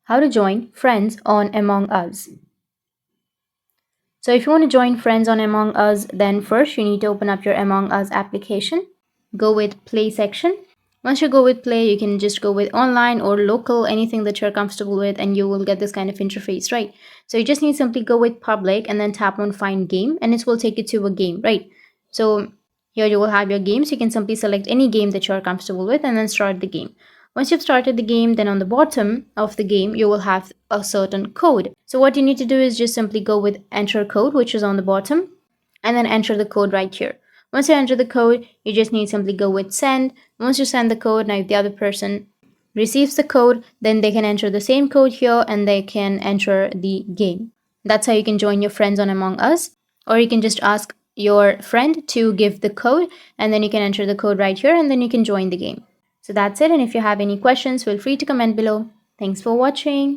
How to join friends on Among Us. So if you want to join friends on Among Us, then first you need to open up your Among Us application. Go with play section. Once you go with play, you can just go with online or local, anything that you're comfortable with, and you will get this kind of interface, right? So you just need to simply go with public and then tap on find game, and it will take you to a game, right? So here you will have your games. You can simply select any game that you're comfortable with and then start the game. Once you've started the game, then on the bottom of the game, you will have a certain code. So what you need to do is just simply go with enter code, which is on the bottom, and then enter the code right here. Once you enter the code, you just need to simply go with send. Once you send the code, now if the other person receives the code, then they can enter the same code here and they can enter the game. That's how you can join your friends on Among Us. Or you can just ask your friend to give the code and then you can enter the code right here and then you can join the game. So that's it, and if you have any questions, feel free to comment below. Thanks for watching.